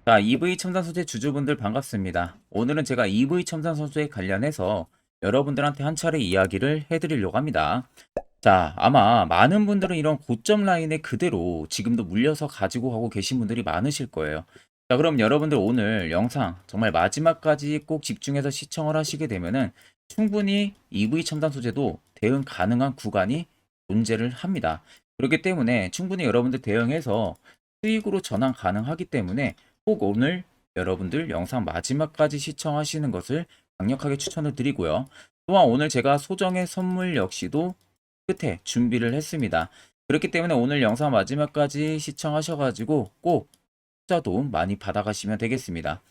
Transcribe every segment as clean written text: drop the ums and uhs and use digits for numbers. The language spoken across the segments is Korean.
자, EV 첨단 소재 주주분들 반갑습니다. 오늘은 제가 EV 첨단 소재에 관련해서 여러분들한테 한 차례 이야기를 해드리려고 합니다. 자, 아마 많은 분들은 이런 고점 라인에 그대로 지금도 물려서 가지고 가고 계신 분들이 많으실 거예요. 자, 그럼 여러분들 오늘 영상 정말 마지막까지 꼭 집중해서 시청을 하시게 되면은 충분히 EV 첨단 소재도 대응 가능한 구간이 존재를 합니다. 그렇기 때문에 충분히 여러분들 대응해서 수익으로 전환 가능하기 때문에 꼭 오늘 여러분들 영상 마지막까지 시청하시는 것을 강력하게 추천을 드리고요. 또한 오늘 제가 소정의 선물 역시도 끝에 준비를 했습니다. 그렇기 때문에 오늘 영상 마지막까지 시청하셔가지고 꼭 투자 도움 많이 받아가시면 되겠습니다.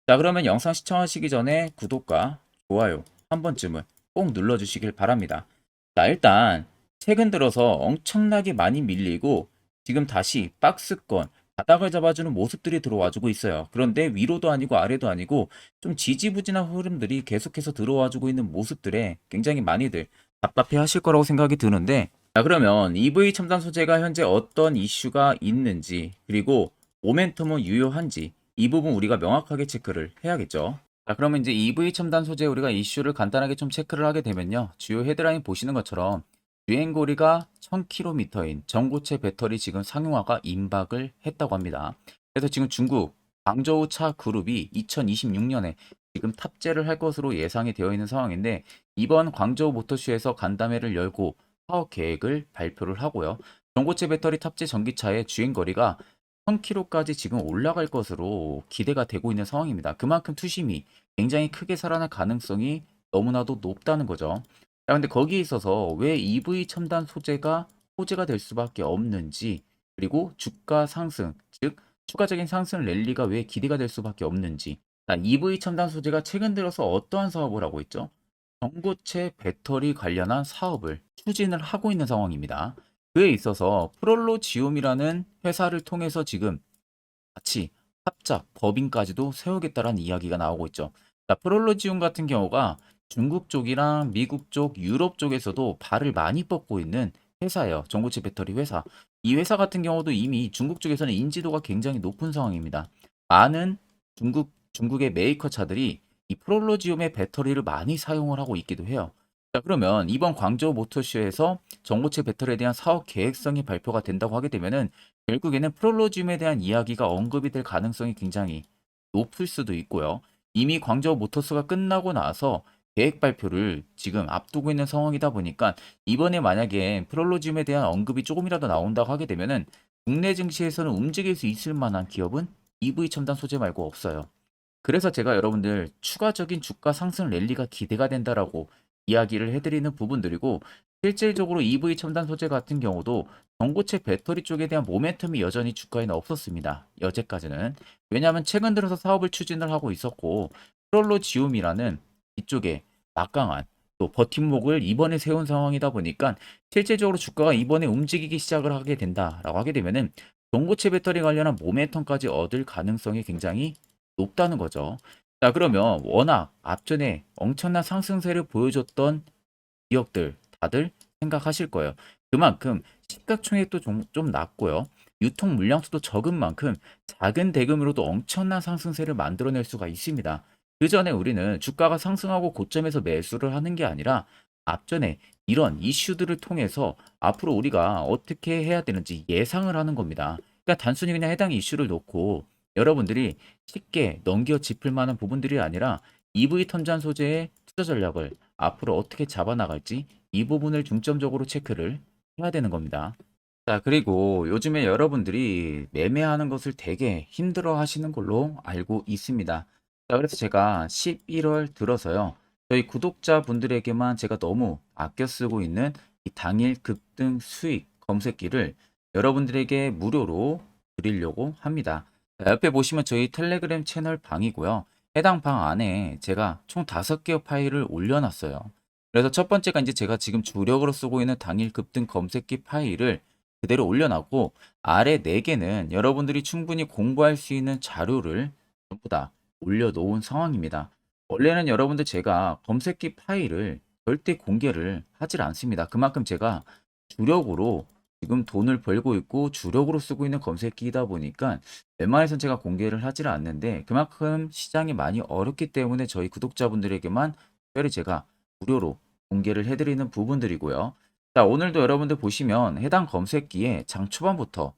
자, 그러면 영상 시청하시기 전에 구독과 좋아요 한 번쯤은 꼭 눌러주시길 바랍니다. 자, 일단 최근 들어서 엄청나게 많이 밀리고 지금 다시 박스권 바닥을 잡아주는 모습들이 들어와주고 있어요. 그런데 위로도 아니고 아래도 아니고 좀 지지부진한 흐름들이 계속해서 들어와주고 있는 모습들에 굉장히 많이들 답답해 하실 거라고 생각이 드는데, 자, 그러면 EV 첨단 소재가 현재 어떤 이슈가 있는지, 그리고 모멘텀은 유효한지 이 부분 우리가 명확하게 체크를 해야겠죠. 자, 그러면 이제 EV 첨단 소재 우리가 이슈를 간단하게 좀 체크를 하게 되면요. 주요 헤드라인 보시는 것처럼 주행거리가 1000km인 전고체 배터리 지금 상용화가 임박을 했다고 합니다. 그래서 지금 중국 광저우 차 그룹이 2026년에 지금 탑재를 할 것으로 예상이 되어 있는 상황인데, 이번 광저우 모터쇼에서 간담회를 열고 사업 계획을 발표를 하고요. 전고체 배터리 탑재 전기차의 주행거리가 1000km까지 지금 올라갈 것으로 기대가 되고 있는 상황입니다. 그만큼 투심이 굉장히 크게 살아날 가능성이 너무나도 높다는 거죠. 자, 근데 거기에 있어서 왜 EV 첨단 소재가 호재가 될 수밖에 없는지, 그리고 주가 상승, 즉 추가적인 상승 랠리가 왜 기대가 될 수밖에 없는지. 자, EV 첨단 소재가 최근 들어서 어떠한 사업을 하고 있죠? 전고체 배터리 관련한 사업을 추진을 하고 있는 상황입니다. 그에 있어서 프롤로지움이라는 회사를 통해서 지금 같이 합작, 법인까지도 세우겠다라는 이야기가 나오고 있죠. 자, 프롤로지움 같은 경우가 중국 쪽이랑 미국 쪽, 유럽 쪽에서도 발을 많이 뻗고 있는 회사예요. 전고체 배터리 회사. 이 회사 같은 경우도 이미 중국 쪽에서는 인지도가 굉장히 높은 상황입니다. 많은 중국의 메이커 차들이 이 프롤로지움의 배터리를 많이 사용을 하고 있기도 해요. 자, 그러면 이번 광저우 모터쇼에서 전고체 배터리에 대한 사업 계획성이 발표가 된다고 하게 되면은 결국에는 프롤로지움에 대한 이야기가 언급이 될 가능성이 굉장히 높을 수도 있고요. 이미 광저우 모터스가 끝나고 나서 계획 발표를 지금 앞두고 있는 상황이다 보니까 이번에 만약에 프롤로지움에 대한 언급이 조금이라도 나온다고 하게 되면은 국내 증시에서는 움직일 수 있을 만한 기업은 EV 첨단 소재 말고 없어요. 그래서 제가 여러분들 추가적인 주가 상승 랠리가 기대가 된다라고 이야기를 해드리는 부분들이고, 실질적으로 EV 첨단 소재 같은 경우도 전고체 배터리 쪽에 대한 모멘텀이 여전히 주가에는 없었습니다. 여태까지는. 왜냐하면 최근 들어서 사업을 추진을 하고 있었고, 프롤로지움이라는 이쪽에 막강한 또 버팀목을 이번에 세운 상황이다 보니까 실질적으로 주가가 이번에 움직이기 시작을 하게 된다라고 하게 되면은 전고체 배터리 관련한 모멘텀까지 얻을 가능성이 굉장히 높다는 거죠. 자, 그러면 워낙 앞전에 엄청난 상승세를 보여줬던 기업들 다들 생각하실 거예요. 그만큼 시가총액도 좀 낮고요. 유통 물량수도 적은 만큼 작은 대금으로도 엄청난 상승세를 만들어낼 수가 있습니다. 그 전에 우리는 주가가 상승하고 고점에서 매수를 하는 게 아니라 앞전에 이런 이슈들을 통해서 앞으로 우리가 어떻게 해야 되는지 예상을 하는 겁니다. 그러니까 단순히 그냥 해당 이슈를 놓고 여러분들이 쉽게 넘겨 짚을 만한 부분들이 아니라 EV 턴전 소재의 투자 전략을 앞으로 어떻게 잡아나갈지 이 부분을 중점적으로 체크를 해야 되는 겁니다. 자, 그리고 요즘에 여러분들이 매매하는 것을 되게 힘들어 하시는 걸로 알고 있습니다. 자, 그래서 제가 11월 들어서요. 저희 구독자분들에게만 제가 너무 아껴 쓰고 있는 이 당일 급등 수익 검색기를 여러분들에게 무료로 드리려고 합니다. 자, 옆에 보시면 저희 텔레그램 채널 방이고요. 해당 방 안에 제가 총 5개의 파일을 올려놨어요. 그래서 첫 번째가 이제 제가 지금 주력으로 쓰고 있는 당일 급등 검색기 파일을 그대로 올려놨고, 아래 4개는 여러분들이 충분히 공부할 수 있는 자료를 전부 다 올려놓은 상황입니다. 원래는 여러분들 제가 검색기 파일을 절대 공개를 하질 않습니다. 그만큼 제가 주력으로 지금 돈을 벌고 있고 주력으로 쓰고 있는 검색기이다 보니까 웬만해선 제가 공개를 하지를 않는데 그만큼 시장이 많이 어렵기 때문에 저희 구독자분들에게만 특별히 제가 무료로 공개를 해드리는 부분들이고요. 자, 오늘도 여러분들 보시면 해당 검색기에 장 초반부터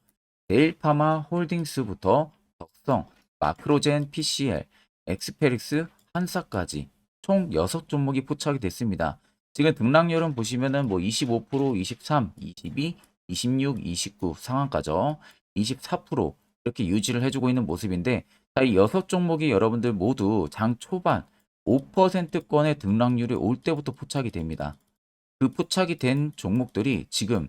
데일파마 홀딩스부터 덕성, 마크로젠, PCL, 엑스페릭스, 한사까지 총 6종목이 포착이 됐습니다. 지금 등락률은 보시면은 뭐 25%, 23, 22, 26, 29 상한가죠. 24% 이렇게 유지를 해주고 있는 모습인데 자, 이 6종목이 여러분들 모두 장 초반 5%권의 등락률이 올 때부터 포착이 됩니다. 그 포착이 된 종목들이 지금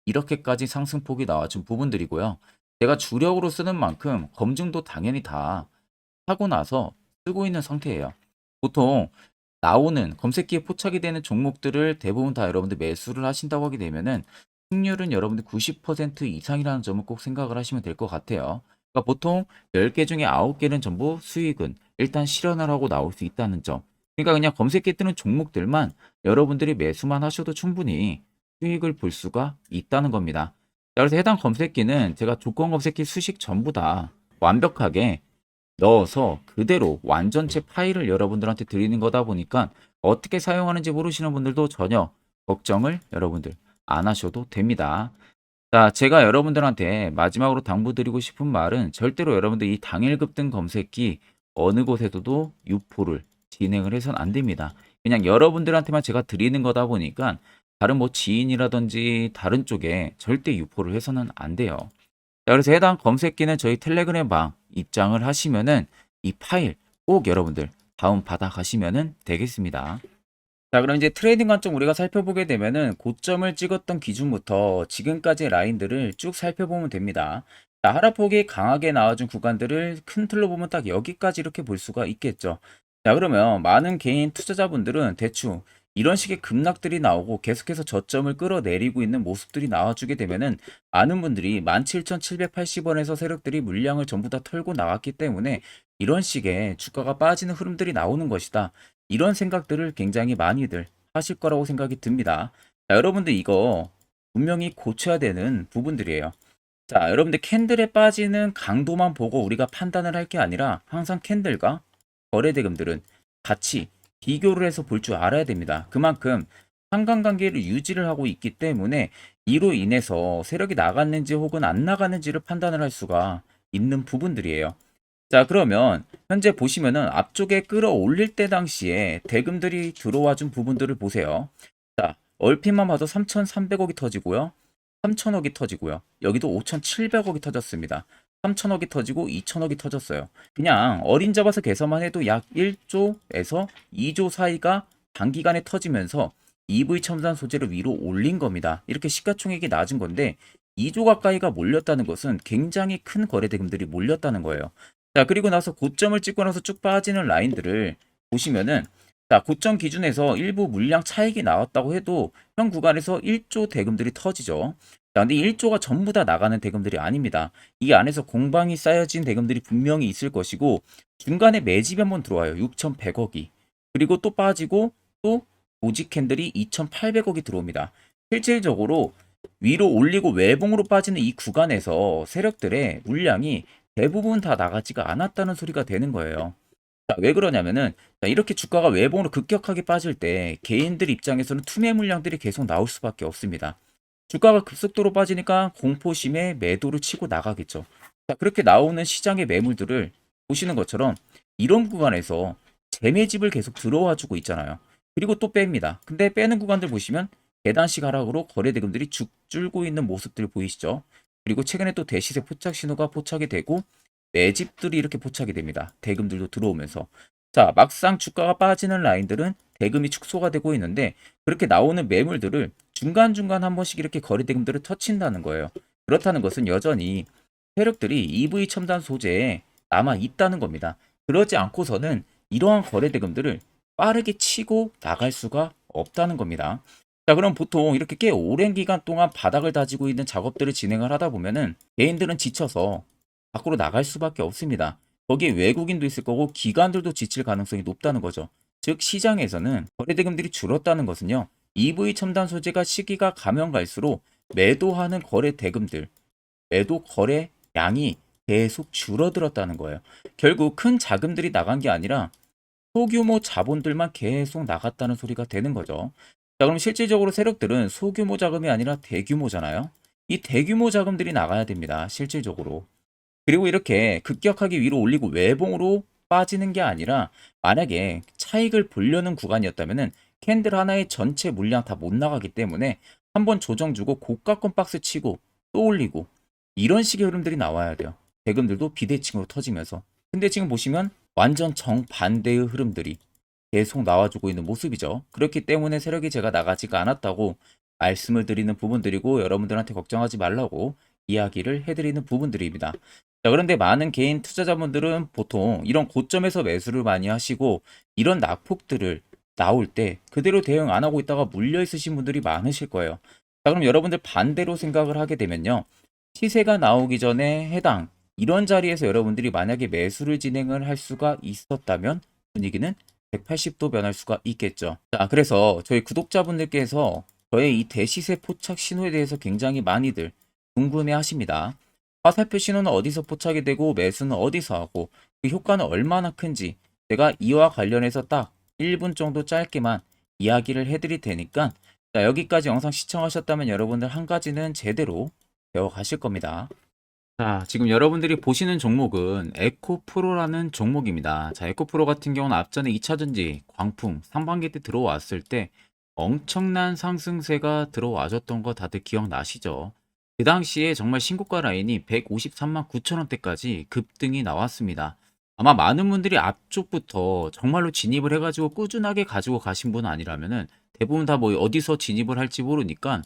이렇게까지 상승폭이 나와준 부분들이고요. 제가 주력으로 쓰는 만큼 검증도 당연히 다 하고 나서 쓰고 있는 상태예요. 보통 나오는 검색기에 포착이 되는 종목들을 대부분 다 여러분들 매수를 하신다고 하게 되면은 승률은 여러분들 90% 이상이라는 점을 꼭 생각을 하시면 될 것 같아요. 그러니까 보통 10개 중에 9개는 전부 수익은 일단 실현을 하고 나올 수 있다는 점. 그러니까 그냥 검색기에 뜨는 종목들만 여러분들이 매수만 하셔도 충분히 수익을 볼 수가 있다는 겁니다. 자, 그래서 해당 검색기는 제가 조건 검색기 수식 전부 다 완벽하게 넣어서 그대로 완전체 파일을 여러분들한테 드리는 거다 보니까 어떻게 사용하는지 모르시는 분들도 전혀 걱정을 여러분들 안 하셔도 됩니다. 자, 제가 여러분들한테 마지막으로 당부드리고 싶은 말은 절대로 여러분들 이 당일 급등 검색기 어느 곳에서도 유포를 진행을 해서는 안 됩니다. 그냥 여러분들한테만 제가 드리는 거다 보니까 다른 뭐 지인이라든지 다른 쪽에 절대 유포를 해서는 안 돼요. 자, 그래서 해당 검색기는 저희 텔레그램 방 입장을 하시면은 이 파일 꼭 여러분들 다운 받아 가시면은 되겠습니다. 자, 그럼 이제 트레이딩 관점 우리가 살펴보게 되면은 고점을 찍었던 기준부터 지금까지의 라인들을 쭉 살펴보면 됩니다. 자, 하락폭이 강하게 나와준 구간들을 큰 틀로 보면 딱 여기까지 이렇게 볼 수가 있겠죠. 자, 그러면 많은 개인 투자자분들은 대충 이런 식의 급락들이 나오고 계속해서 저점을 끌어내리고 있는 모습들이 나와주게 되면은 많은 분들이 17,780원에서 세력들이 물량을 전부 다 털고 나왔기 때문에 이런 식의 주가가 빠지는 흐름들이 나오는 것이다. 이런 생각들을 굉장히 많이들 하실 거라고 생각이 듭니다. 자, 여러분들 이거 분명히 고쳐야 되는 부분들이에요. 자, 여러분들 캔들에 빠지는 강도만 보고 우리가 판단을 할 게 아니라 항상 캔들과 거래대금들은 같이 비교를 해서 볼 줄 알아야 됩니다. 그만큼 상관관계를 유지를 하고 있기 때문에 이로 인해서 세력이 나갔는지 혹은 안 나갔는지를 판단을 할 수가 있는 부분들이에요. 자, 그러면 현재 보시면은 앞쪽에 끌어올릴 때 당시에 대금들이 들어와 준 부분들을 보세요. 자, 얼핏만 봐도 3,300억이 터지고요. 3,000억이 터지고요. 여기도 5,700억이 터졌습니다. 3,000억이 터지고 2,000억이 터졌어요. 그냥 어린 잡아서 계산만 해도 약 1조에서 2조 사이가 단기간에 터지면서 EV 첨단 소재를 위로 올린 겁니다. 이렇게 시가총액이 낮은 건데 2조 가까이가 몰렸다는 것은 굉장히 큰 거래 대금들이 몰렸다는 거예요. 자, 그리고 나서 고점을 찍고 나서 쭉 빠지는 라인들을 보시면은 자, 고점 기준에서 일부 물량 차익이 나왔다고 해도 현 구간에서 1조 대금들이 터지죠. 자, 근데 1조가 전부 다 나가는 대금들이 아닙니다. 이 안에서 공방이 쌓여진 대금들이 분명히 있을 것이고 중간에 매집이 한번 들어와요. 6,100억이. 그리고 또 빠지고 또 오직 캔들이 2,800억이 들어옵니다. 실질적으로 위로 올리고 외봉으로 빠지는 이 구간에서 세력들의 물량이 대부분 다 나가지가 않았다는 소리가 되는 거예요. 자, 왜 그러냐면은 자, 이렇게 주가가 외봉으로 급격하게 빠질 때 개인들 입장에서는 투매 물량들이 계속 나올 수밖에 없습니다. 주가가 급속도로 빠지니까 공포심에 매도를 치고 나가겠죠. 자, 그렇게 나오는 시장의 매물들을 보시는 것처럼 이런 구간에서 재매집을 계속 들어와 주고 있잖아요. 그리고 또 뺍니다. 근데 빼는 구간들 보시면 계단식 하락으로 거래 대금들이 죽 줄고 있는 모습들 보이시죠? 그리고 최근에 또 대시세 포착 신호가 포착이 되고 매집들이 이렇게 포착이 됩니다. 대금들도 들어오면서. 자, 막상 주가가 빠지는 라인들은 대금이 축소가 되고 있는데 그렇게 나오는 매물들을 중간중간 한 번씩 이렇게 거래 대금들을 터친다는 거예요. 그렇다는 것은 여전히 세력들이 EV 첨단 소재에 남아 있다는 겁니다. 그러지 않고서는 이러한 거래 대금들을 빠르게 치고 나갈 수가 없다는 겁니다. 자, 그럼 보통 이렇게 꽤 오랜 기간 동안 바닥을 다지고 있는 작업들을 진행을 하다 보면은 개인들은 지쳐서 밖으로 나갈 수밖에 없습니다. 거기에 외국인도 있을 거고 기관들도 지칠 가능성이 높다는 거죠. 즉 시장에서는 거래 대금들이 줄었다는 것은요. EV 첨단 소재가 시기가 가면 갈수록 매도하는 거래 대금들, 매도 거래 양이 계속 줄어들었다는 거예요. 결국 큰 자금들이 나간 게 아니라 소규모 자본들만 계속 나갔다는 소리가 되는 거죠. 자, 그럼 실질적으로 세력들은 소규모 자금이 아니라 대규모잖아요. 이 대규모 자금들이 나가야 됩니다. 실질적으로. 그리고 이렇게 급격하게 위로 올리고 외봉으로 빠지는 게 아니라 만약에 차익을 보려는 구간이었다면은 캔들 하나의 전체 물량 다 못 나가기 때문에 한번 조정 주고 고가권 박스 치고 또 올리고 이런 식의 흐름들이 나와야 돼요. 대금들도 비대칭으로 터지면서. 근데 지금 보시면 완전 정반대의 흐름들이 계속 나와주고 있는 모습이죠. 그렇기 때문에 세력이 제가 나가지가 않았다고 말씀을 드리는 부분들이고 여러분들한테 걱정하지 말라고 이야기를 해드리는 부분들입니다. 자, 그런데 많은 개인 투자자분들은 보통 이런 고점에서 매수를 많이 하시고 이런 낙폭들을 나올 때 그대로 대응 안 하고 있다가 물려 있으신 분들이 많으실 거예요. 자, 그럼 여러분들 반대로 생각을 하게 되면요. 시세가 나오기 전에 해당 이런 자리에서 여러분들이 만약에 매수를 진행을 할 수가 있었다면 분위기는 180도 변할 수가 있겠죠. 자, 그래서 저희 구독자분들께서 저의 이 대시세 포착 신호에 대해서 굉장히 많이들 궁금해 하십니다. 화살표 신호는 어디서 포착이 되고 매수는 어디서 하고 그 효과는 얼마나 큰지 제가 이와 관련해서 딱 1분 정도 짧게만 이야기를 해드릴 테니까 자, 여기까지 영상 시청하셨다면 여러분들 한 가지는 제대로 배워가실 겁니다. 자, 지금 여러분들이 보시는 종목은 에코프로라는 종목입니다. 자, 에코프로 같은 경우는 앞전에 2차전지, 광풍, 상반기 때 들어왔을 때 엄청난 상승세가 들어와줬던 거 다들 기억나시죠? 그 당시에 정말 신고가 라인이 153만 9천 원대까지 급등이 나왔습니다. 아마 많은 분들이 앞쪽부터 정말로 진입을 해가지고 꾸준하게 가지고 가신 분 아니라면은 대부분 다 뭐 어디서 진입을 할지 모르니까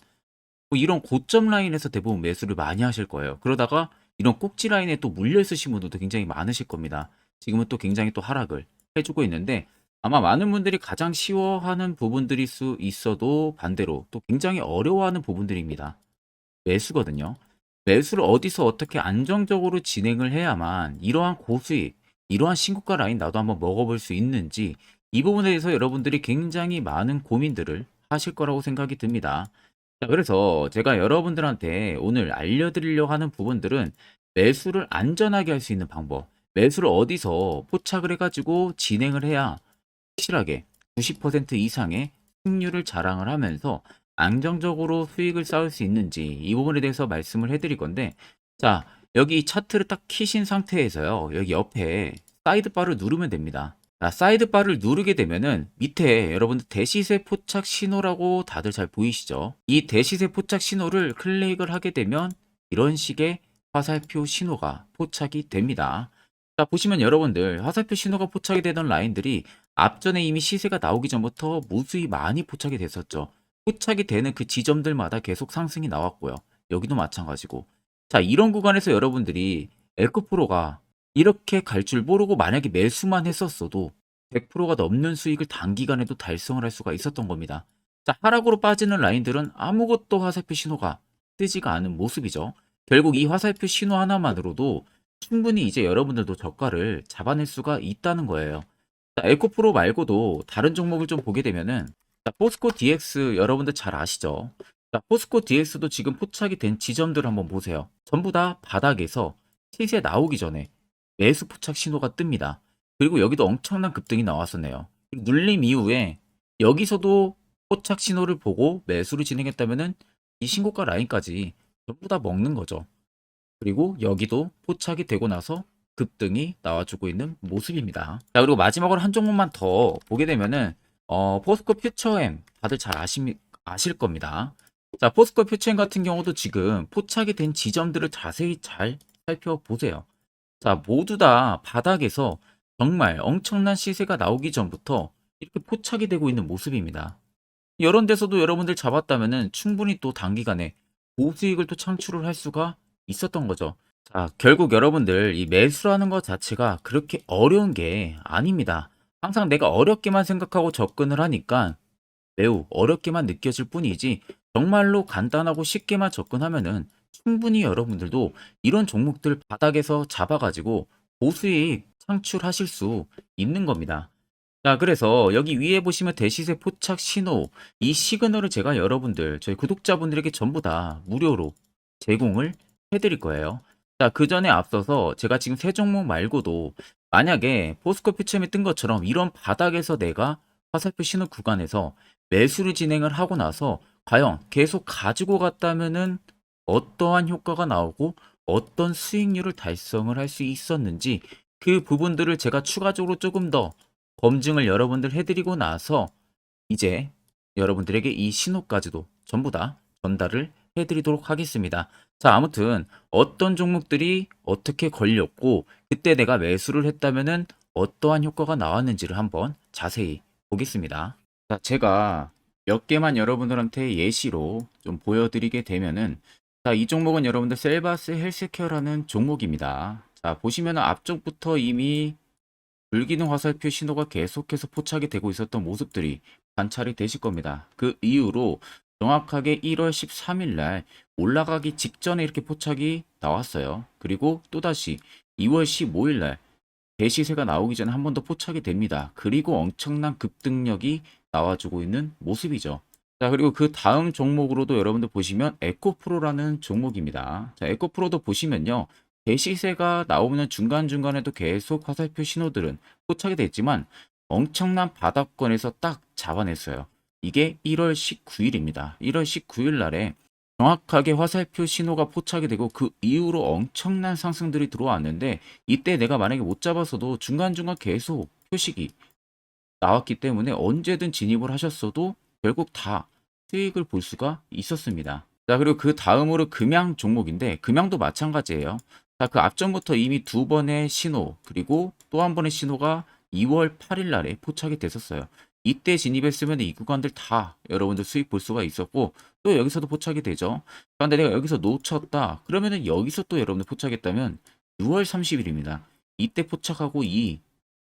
뭐 이런 고점 라인에서 대부분 매수를 많이 하실 거예요. 그러다가 이런 꼭지 라인에 또 물려 있으신 분들도 굉장히 많으실 겁니다. 지금은 또 굉장히 또 하락을 해주고 있는데 아마 많은 분들이 가장 쉬워하는 부분들일 수 있어도 반대로 또 굉장히 어려워하는 부분들입니다. 매수거든요. 매수를 어디서 어떻게 안정적으로 진행을 해야만 이러한 고수익, 이러한 신고가 라인 나도 한번 먹어볼 수 있는지 이 부분에 대해서 여러분들이 굉장히 많은 고민들을 하실 거라고 생각이 듭니다. 자, 그래서 제가 여러분들한테 오늘 알려드리려고 하는 부분들은 매수를 안전하게 할 수 있는 방법, 매수를 어디서 포착을 해가지고 진행을 해야 확실하게 90% 이상의 승률을 자랑을 하면서 안정적으로 수익을 쌓을 수 있는지 이 부분에 대해서 말씀을 해드릴 건데 자, 여기 차트를 딱 키신 상태에서요. 여기 옆에 사이드바를 누르면 됩니다. 자, 사이드바를 누르게 되면은 밑에 여러분들 대시세 포착 신호라고 다들 잘 보이시죠? 이 대시세 포착 신호를 클릭을 하게 되면 이런 식의 화살표 신호가 포착이 됩니다. 자, 보시면 여러분들 화살표 신호가 포착이 되던 라인들이 앞전에 이미 시세가 나오기 전부터 무수히 많이 포착이 됐었죠. 포착이 되는 그 지점들마다 계속 상승이 나왔고요. 여기도 마찬가지고. 자, 이런 구간에서 여러분들이 에코프로가 이렇게 갈 줄 모르고 만약에 매수만 했었어도 100%가 넘는 수익을 단기간에도 달성을 할 수가 있었던 겁니다. 자, 하락으로 빠지는 라인들은 아무것도 화살표 신호가 뜨지가 않은 모습이죠. 결국 이 화살표 신호 하나만으로도 충분히 이제 여러분들도 저가를 잡아낼 수가 있다는 거예요. 자, 에코프로 말고도 다른 종목을 좀 보게 되면은 자, 포스코 DX 여러분들 잘 아시죠? 자, 포스코 DX도 지금 포착이 된 지점들을 한번 보세요. 전부 다 바닥에서 시세 나오기 전에 매수 포착 신호가 뜹니다. 그리고 여기도 엄청난 급등이 나왔었네요. 눌림 이후에 여기서도 포착 신호를 보고 매수를 진행했다면은 이 신고가 라인까지 전부 다 먹는 거죠. 그리고 여기도 포착이 되고 나서 급등이 나와주고 있는 모습입니다. 자, 그리고 마지막으로 한 종목만 더 보게 되면은 포스코 퓨처엠 다들 잘 아실 겁니다. 자, 포스코 퓨처엠 같은 경우도 지금 포착이 된 지점들을 자세히 잘 살펴보세요. 자, 모두 다 바닥에서 정말 엄청난 시세가 나오기 전부터 이렇게 포착이 되고 있는 모습입니다. 이런 데서도 여러분들 잡았다면은 충분히 또 단기간에 고수익을 또 창출을 할 수가 있었던 거죠. 자, 결국 여러분들 이 매수라는 것 자체가 그렇게 어려운 게 아닙니다. 항상 내가 어렵게만 생각하고 접근을 하니까 매우 어렵게만 느껴질 뿐이지 정말로 간단하고 쉽게만 접근하면은 충분히 여러분들도 이런 종목들 바닥에서 잡아가지고 고수익 창출하실 수 있는 겁니다. 자, 그래서 여기 위에 보시면 대시세 포착 신호, 이 시그널을 제가 여러분들, 저희 구독자분들에게 전부 다 무료로 제공을 해드릴 거예요. 자, 그 전에 앞서서 제가 지금 세 종목 말고도 만약에 포스코 퓨처엠이 뜬 것처럼 이런 바닥에서 내가 화살표 신호 구간에서 매수를 진행을 하고 나서 과연 계속 가지고 갔다면은 어떠한 효과가 나오고 어떤 수익률을 달성을 할 수 있었는지 그 부분들을 제가 추가적으로 조금 더 검증을 여러분들 해드리고 나서 이제 여러분들에게 이 신호까지도 전부 다 전달을 해드리도록 하겠습니다. 자, 아무튼 어떤 종목들이 어떻게 걸렸고 그때 내가 매수를 했다면은 어떠한 효과가 나왔는지를 한번 자세히 보겠습니다. 자, 제가 몇 개만 여러분들한테 예시로 좀 보여드리게 되면은 자, 이 종목은 여러분들 셀바스 헬스케어라는 종목입니다. 자, 보시면은 앞쪽부터 이미 불기능 화살표 신호가 계속해서 포착이 되고 있었던 모습들이 관찰이 되실 겁니다. 그 이후로 정확하게 1월 13일 날 올라가기 직전에 이렇게 포착이 나왔어요. 그리고 또다시 2월 15일 날 대시세가 나오기 전에 한 번 더 포착이 됩니다. 그리고 엄청난 급등력이 나와주고 있는 모습이죠. 자, 그리고 그 다음 종목으로도 여러분들 보시면 에코프로라는 종목입니다. 자, 에코프로도 보시면요. 대시세가 나오면 중간중간에도 계속 화살표 신호들은 포착이 됐지만 엄청난 바닥권에서 딱 잡아냈어요. 이게 1월 19일입니다. 1월 19일 날에 정확하게 화살표 신호가 포착이 되고 그 이후로 엄청난 상승들이 들어왔는데 이때 내가 만약에 못 잡았어도 중간중간 계속 표식이 나왔기 때문에 언제든 진입을 하셨어도 결국 다 수익을 볼 수가 있었습니다. 자, 그리고 그 다음으로 금양 종목인데 금양도 마찬가지예요. 자, 그 앞전부터 이미 두 번의 신호 그리고 또 한 번의 신호가 2월 8일 날에 포착이 됐었어요. 이때 진입했으면 이 구간들 다 여러분들 수익 볼 수가 있었고 또 여기서도 포착이 되죠. 그런데 내가 여기서 놓쳤다. 그러면은 여기서 또 여러분들 포착했다면 6월 30일입니다. 이때 포착하고 이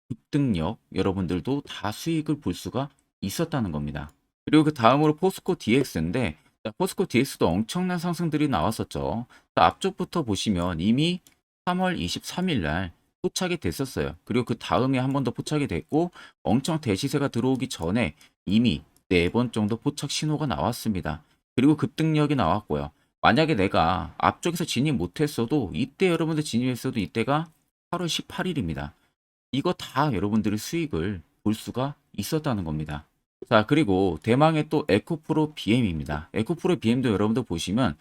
급등력 여러분들도 다 수익을 볼 수가 있었다는 겁니다. 그리고 그 다음으로 포스코 DX인데 포스코 DX도 엄청난 상승들이 나왔었죠. 앞쪽부터 보시면 이미 3월 23일 날 포착이 됐었어요. 그리고 그 다음에 한 번 더 포착이 됐고 엄청 대시세가 들어오기 전에 이미 4번 정도 포착 신호가 나왔습니다. 그리고 급등력이 나왔고요. 만약에 내가 앞쪽에서 진입 못했어도 이때 여러분들 진입했어도 이때가 8월 18일입니다. 이거 다 여러분들의 수익을 볼 수가 있었다는 겁니다. 자, 그리고 대망의 또 에코프로 BM입니다. 에코프로 BM도 여러분들 보시면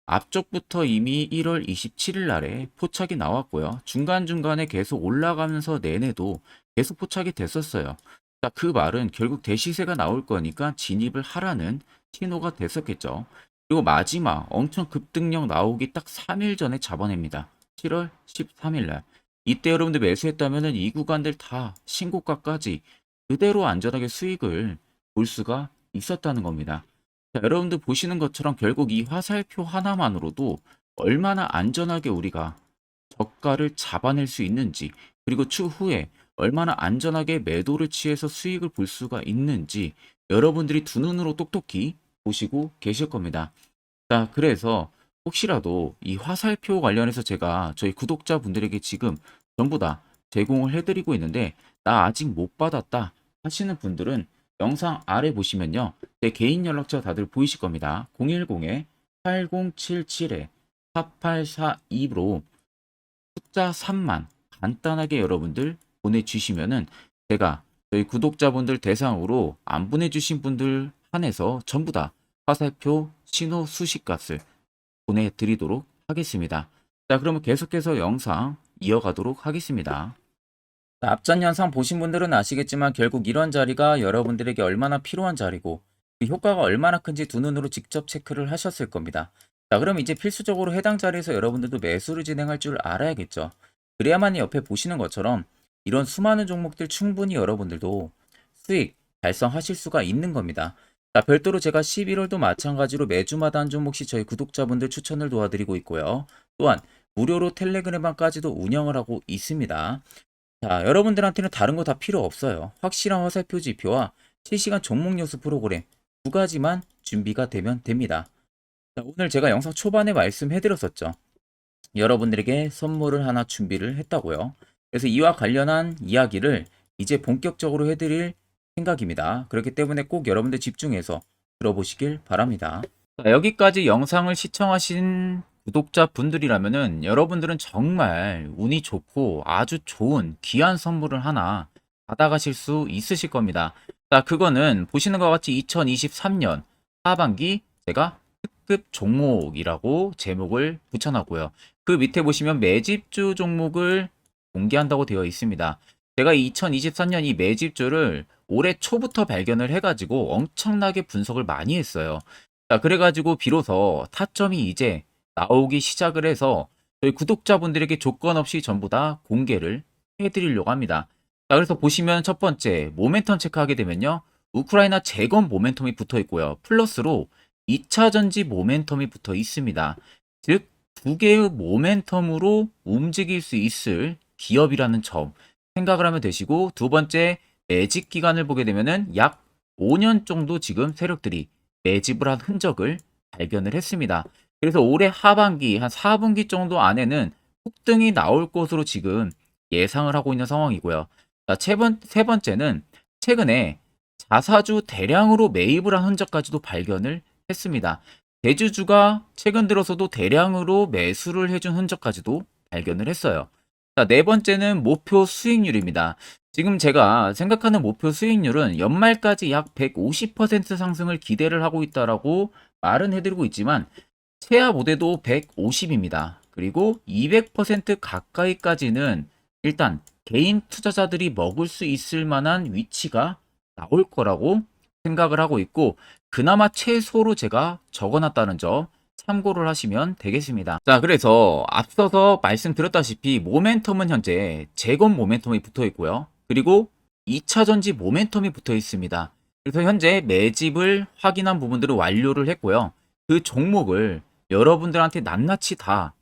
앞쪽부터 이미 1월 27일 날에 포착이 나왔고요. 중간중간에 계속 올라가면서 내내도 계속 포착이 됐었어요. 자, 그 말은 결국 대시세가 나올 거니까 진입을 하라는 신호가 됐었겠죠. 그리고 마지막 엄청 급등력 나오기 딱 3일 전에 잡아냅니다. 7월 13일 날. 이때 여러분들 매수했다면 이 구간들 다 신고가까지 그대로 안전하게 수익을 볼 수가 있었다는 겁니다. 자, 여러분들 보시는 것처럼 결국 이 화살표 하나만으로도 얼마나 안전하게 우리가 저가를 잡아낼 수 있는지 그리고 추후에 얼마나 안전하게 매도를 취해서 수익을 볼 수가 있는지 여러분들이 두 눈으로 똑똑히 보시고 계실 겁니다. 자, 그래서 혹시라도 이 화살표 관련해서 제가 저희 구독자분들에게 지금 전부 다 제공을 해드리고 있는데 나 아직 못 받았다 하시는 분들은 영상 아래 보시면요. 제 개인 연락처 다들 보이실 겁니다. 010-8077-4842로 숫자 3만 간단하게 여러분들 보내주시면은 제가 저희 구독자분들 대상으로 안 보내주신 분들 한해서 전부 다 화살표 신호 수식값을 보내드리도록 하겠습니다. 자, 그러면 계속해서 영상 이어가도록 하겠습니다. 자, 앞전 영상 보신 분들은 아시겠지만 결국 이런 자리가 여러분들에게 얼마나 필요한 자리고 그 효과가 얼마나 큰지 두 눈으로 직접 체크를 하셨을 겁니다. 자, 그럼 이제 필수적으로 해당 자리에서 여러분들도 매수를 진행할 줄 알아야겠죠. 그래야만 옆에 보시는 것처럼 이런 수많은 종목들 충분히 여러분들도 수익 달성하실 수가 있는 겁니다. 자, 별도로 제가 11월도 마찬가지로 매주마다 한 종목씩 저희 구독자분들 추천을 도와드리고 있고요. 또한 무료로 텔레그램방까지도 운영을 하고 있습니다. 자, 여러분들한테는 다른 거 다 필요 없어요. 확실한 화살표 지표와 실시간 종목 뉴스 프로그램 두 가지만 준비가 되면 됩니다. 자, 오늘 제가 영상 초반에 말씀해드렸었죠. 여러분들에게 선물을 하나 준비를 했다고요. 그래서 이와 관련한 이야기를 이제 본격적으로 해드릴 생각입니다. 그렇기 때문에 꼭 여러분들 집중해서 들어보시길 바랍니다. 자, 여기까지 영상을 시청하신 구독자분들이라면은 여러분들은 정말 운이 좋고 아주 좋은 귀한 선물을 하나 받아가실 수 있으실 겁니다. 자, 그거는 보시는 것 같이 2023년 하반기 제가 특급 종목이라고 제목을 붙여놨고요. 그 밑에 보시면 매집주 종목을 공개한다고 되어 있습니다. 제가 2023년 이 매집주를 올해 초부터 발견을 해가지고 엄청나게 분석을 많이 했어요. 자, 그래가지고 비로소 타점이 이제 나오기 시작을 해서 저희 구독자분들에게 조건 없이 전부 다 공개를 해드리려고 합니다. 자, 그래서 보시면 첫 번째 모멘텀 체크하게 되면요. 우크라이나 재건 모멘텀이 붙어 있고요. 플러스로 2차 전지 모멘텀이 붙어 있습니다. 즉, 두 개의 모멘텀으로 움직일 수 있을 기업이라는 점 생각을 하면 되시고, 두 번째 매집 기간을 보게 되면은 약 5년 정도 지금 세력들이 매집을 한 흔적을 발견을 했습니다. 그래서 올해 하반기 한 4분기 정도 안에는 폭등이 나올 것으로 지금 예상을 하고 있는 상황이고요. 자, 세 번째는 최근에 자사주 대량으로 매입을 한 흔적까지도 발견을 했습니다. 대주주가 최근 들어서도 대량으로 매수를 해준 흔적까지도 발견을 했어요. 자, 네 번째는 목표 수익률입니다. 지금 제가 생각하는 목표 수익률은 연말까지 약 150% 상승을 기대를 하고 있다라고 말은 해드리고 있지만 최하 모대도 150입니다. 그리고 200% 가까이까지는 일단 개인 투자자들이 먹을 수 있을 만한 위치가 나올 거라고 생각을 하고 있고, 그나마 최소로 제가 적어놨다는 점 참고를 하시면 되겠습니다. 자, 그래서 앞서서 말씀드렸다시피 모멘텀은 현재 재건 모멘텀이 붙어 있고요. 그리고 2차 전지 모멘텀이 붙어 있습니다. 그래서 현재 매집을 확인한 부분들을 완료를 했고요. 그 종목을 여러분들한테 낱낱이 다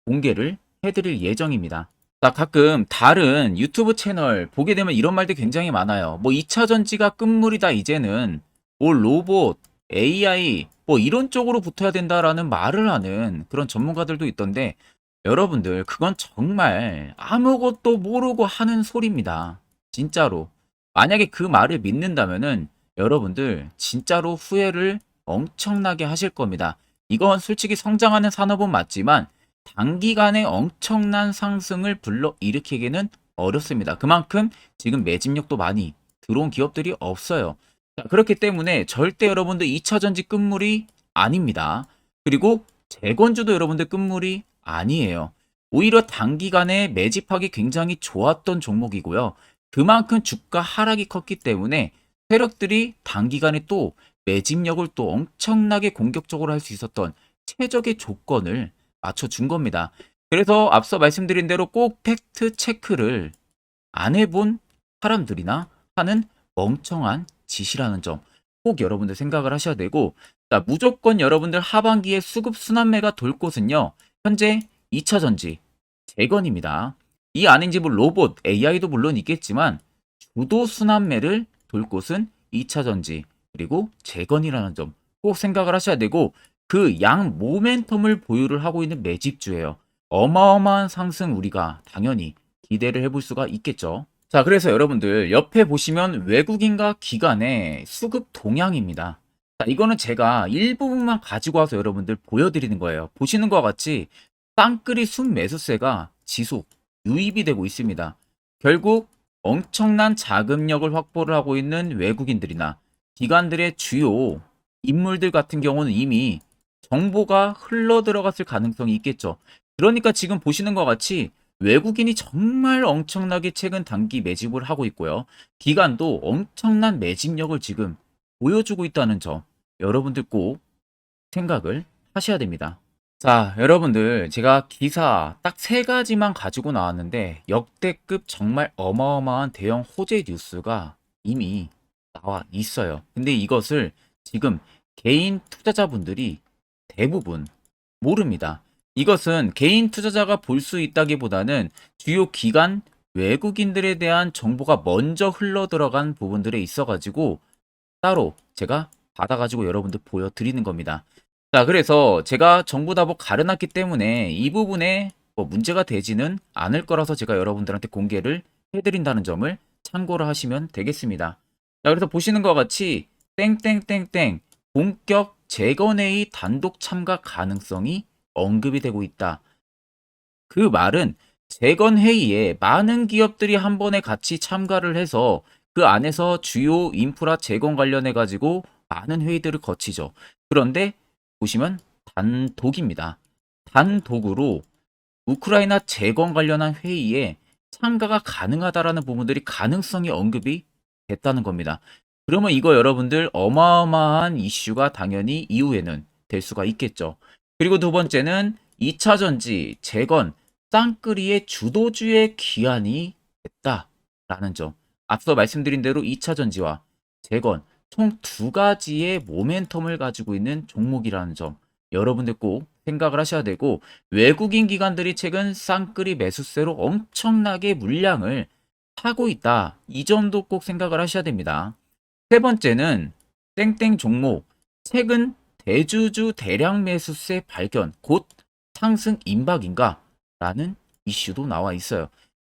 공개를 해드릴 예정입니다. 자, 가끔 다른 유튜브 채널 보게 되면 이런 말들 굉장히 많아요. 뭐 2차 전지가 끝물이다 이제는, 뭐 로봇, AI 뭐 이런 쪽으로 붙어야 된다라는 말을 하는 그런 전문가들도 있던데, 여러분들 그건 정말 아무것도 모르고 하는 소리입니다. 진짜로. 만약에 그 말을 믿는다면은 여러분들 진짜로 후회를 엄청나게 하실 겁니다. 이건 솔직히 성장하는 산업은 맞지만 단기간에 엄청난 상승을 불러일으키기는 어렵습니다. 그만큼 지금 매집력도 많이 들어온 기업들이 없어요. 자, 그렇기 때문에 절대 여러분들 2차 전지 끝물이 아닙니다. 그리고 재건주도 여러분들 끝물이 아니에요. 오히려 단기간에 매집하기 굉장히 좋았던 종목이고요. 그만큼 주가 하락이 컸기 때문에 세력들이 단기간에 또 매집력을 또 엄청나게 공격적으로 할 수 있었던 최적의 조건을 맞춰준 겁니다. 그래서 앞서 말씀드린 대로 꼭 팩트 체크를 안 해본 사람들이나 하는 멍청한 짓이라는 점 꼭 여러분들 생각을 하셔야 되고, 자, 무조건 여러분들 하반기에 수급 순환매가 돌 곳은요, 현재 2차 전지, 재건입니다. 이 안인지 뭐 로봇, AI도 물론 있겠지만 주도 순환매를 돌 곳은 2차 전지 그리고 재건이라는 점 꼭 생각을 하셔야 되고, 그 양 모멘텀을 보유를 하고 있는 매집주예요. 어마어마한 상승 우리가 당연히 기대를 해볼 수가 있겠죠. 자, 그래서 여러분들 옆에 보시면 외국인과 기관의 수급 동향입니다. 자, 이거는 제가 일부분만 가지고 와서 여러분들 보여드리는 거예요. 보시는 것과 같이 쌍끌이 순매수세가 지속 유입이 되고 있습니다. 결국 엄청난 자금력을 확보를 하고 있는 외국인들이나 기관들의 주요 인물들 같은 경우는 이미 정보가 흘러 들어갔을 가능성이 있겠죠. 그러니까 지금 보시는 것 같이 외국인이 정말 엄청나게 최근 단기 매집을 하고 있고요. 기관도 엄청난 매집력을 지금 보여주고 있다는 점 여러분들 꼭 생각을 하셔야 됩니다. 자, 여러분들 제가 기사 딱 세 가지만 가지고 나왔는데 역대급 정말 어마어마한 대형 호재 뉴스가 이미 나와 있어요. 근데 이것을 지금 개인 투자자분들이 대부분 모릅니다. 이것은 개인 투자자가 볼 수 있다기보다는 주요 기관 외국인들에 대한 정보가 먼저 흘러 들어간 부분들에 있어가지고 따로 제가 받아가지고 여러분들 보여드리는 겁니다. 자, 그래서 제가 전부 다 뭐 가려놨기 때문에 이 부분에 뭐 문제가 되지는 않을 거라서 제가 여러분들한테 공개를 해드린다는 점을 참고를 하시면 되겠습니다. 자, 그래서 보시는 것 같이 땡땡땡땡 본격 재건회의 단독 참가 가능성이 언급이 되고 있다. 그 말은 재건회의에 많은 기업들이 한 번에 같이 참가를 해서 그 안에서 주요 인프라 재건 관련해 가지고 많은 회의들을 거치죠. 그런데 보시면 단독입니다. 단독으로 우크라이나 재건 관련한 회의에 참가가 가능하다라는 부분들이 가능성이 언급이 됐다는 겁니다. 그러면 이거 여러분들 어마어마한 이슈가 당연히 이후에는 될 수가 있겠죠. 그리고 두 번째는 2차 전지, 재건, 쌍끌이의 주도주의 기한이 됐다라는 점. 앞서 말씀드린 대로 2차 전지와 재건 총 두 가지의 모멘텀을 가지고 있는 종목이라는 점. 여러분들 꼭 생각을 하셔야 되고, 외국인 기관들이 최근 쌍끌이 매수세로 엄청나게 물량을 사고 있다. 이 점도 꼭 생각을 하셔야 됩니다. 세 번째는 땡땡 종목 최근 대주주 대량 매수세 발견 곧 상승 임박인가? 라는 이슈도 나와 있어요.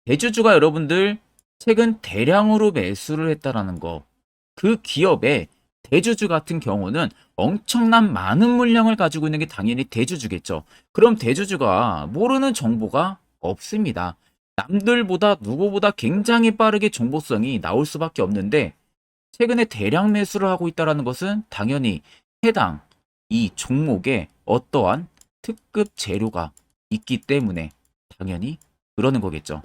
대주주가 여러분들 최근 대량으로 매수를 했다라는 거. 그 기업의 대주주 같은 경우는 엄청난 많은 물량을 가지고 있는 게 당연히 대주주겠죠. 그럼 대주주가 모르는 정보가 없습니다. 남들보다 누구보다 굉장히 빠르게 정보성이 나올 수밖에 없는데, 최근에 대량 매수를 하고 있다는 것은 당연히 해당 이 종목에 어떠한 특급 재료가 있기 때문에 당연히 그러는 거겠죠.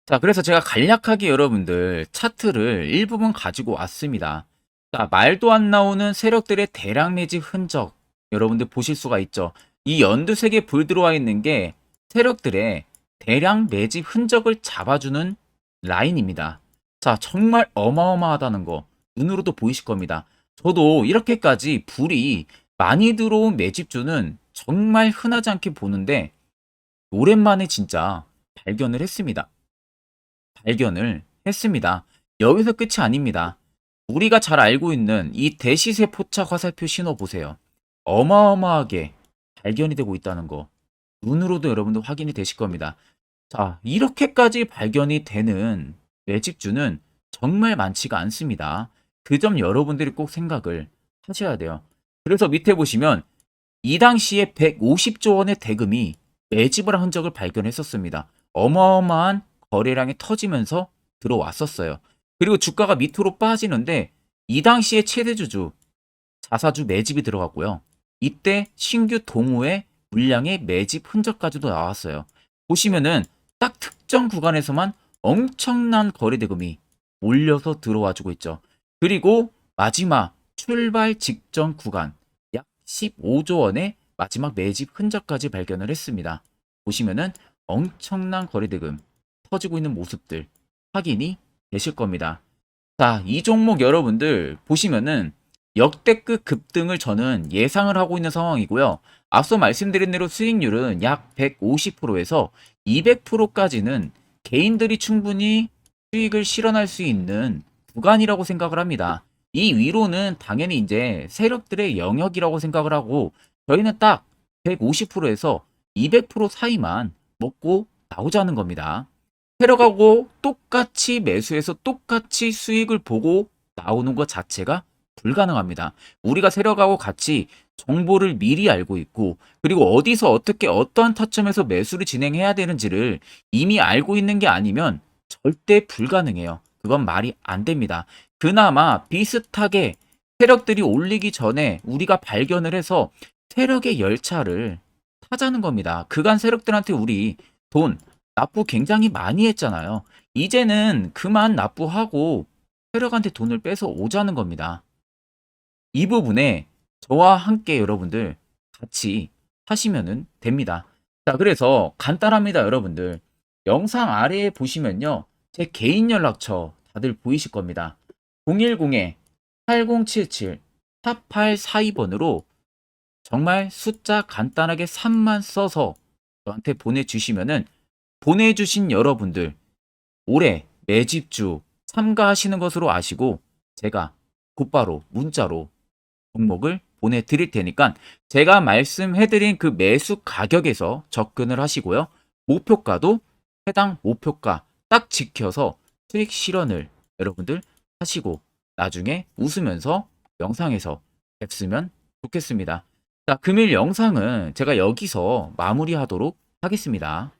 자, 그래서 제가 간략하게 여러분들 차트를 일부분 가지고 왔습니다. 자, 말도 안 나오는 세력들의 대량 매집 흔적 여러분들 보실 수가 있죠. 이 연두색에 불 들어와 있는 게 세력들의 대량 매집 흔적을 잡아주는 라인입니다. 자, 정말 어마어마하다는 거 눈으로도 보이실 겁니다. 저도 이렇게까지 불이 많이 들어온 매집주는 정말 흔하지 않게 보는데 오랜만에 진짜 발견을 했습니다. 여기서 끝이 아닙니다. 우리가 잘 알고 있는 이 대시세 포착 화살표 신호 보세요. 어마어마하게 발견이 되고 있다는 거 눈으로도 여러분도 확인이 되실 겁니다. 자, 이렇게까지 발견이 되는 매집주는 정말 많지가 않습니다. 그 점 여러분들이 꼭 생각을 하셔야 돼요. 그래서 밑에 보시면 이 당시에 150조 원의 대금이 매집을 한 흔적을 발견했었습니다. 어마어마한 거래량이 터지면서 들어왔었어요. 그리고 주가가 밑으로 빠지는데 이 당시에 최대주주 자사주 매집이 들어갔고요. 이때 신규 동호회 물량의 매집 흔적까지도 나왔어요. 보시면은 딱 특정 구간에서만 엄청난 거래 대금이 몰려서 들어와주고 있죠. 그리고 마지막 출발 직전 구간 약 15조 원의 마지막 매집 흔적까지 발견을 했습니다. 보시면은 엄청난 거래 대금 터지고 있는 모습들 확인이 되실 겁니다. 자, 이 종목 여러분들 보시면은 역대급 급등을 저는 예상을 하고 있는 상황이고요. 앞서 말씀드린 대로 수익률은 약 150%에서 200%까지는 개인들이 충분히 수익을 실현할 수 있는 구간이라고 생각을 합니다. 이 위로는 당연히 이제 세력들의 영역이라고 생각을 하고, 저희는 딱 150%에서 200% 사이만 먹고 나오자는 겁니다. 세력하고 똑같이 매수해서 똑같이 수익을 보고 나오는 것 자체가 불가능합니다. 우리가 세력하고 같이 정보를 미리 알고 있고, 그리고 어디서 어떻게 어떠한 타점에서 매수를 진행해야 되는지를 이미 알고 있는 게 아니면 절대 불가능해요. 그건 말이 안 됩니다. 그나마 비슷하게 세력들이 올리기 전에 우리가 발견을 해서 세력의 열차를 타자는 겁니다. 그간 세력들한테 우리 돈 납부 굉장히 많이 했잖아요. 이제는 그만 납부하고 세력한테 돈을 뺏어 오자는 겁니다. 이 부분에 저와 함께 여러분들 같이 하시면 됩니다. 자, 그래서 간단합니다, 여러분들. 영상 아래에 보시면요, 제 개인 연락처 다들 보이실 겁니다. 010-8077-4842번으로 정말 숫자 간단하게 3만 써서 저한테 보내주시면은, 보내주신 여러분들 올해 매집주 참가하시는 것으로 아시고 제가 곧바로 문자로 종목을 보내드릴 테니까 제가 말씀해드린 그 매수 가격에서 접근을 하시고요. 목표가도 해당 목표가 딱 지켜서 수익 실현을 여러분들 하시고 나중에 웃으면서 영상에서 뵙으면 좋겠습니다. 자, 금일 영상은 제가 여기서 마무리하도록 하겠습니다.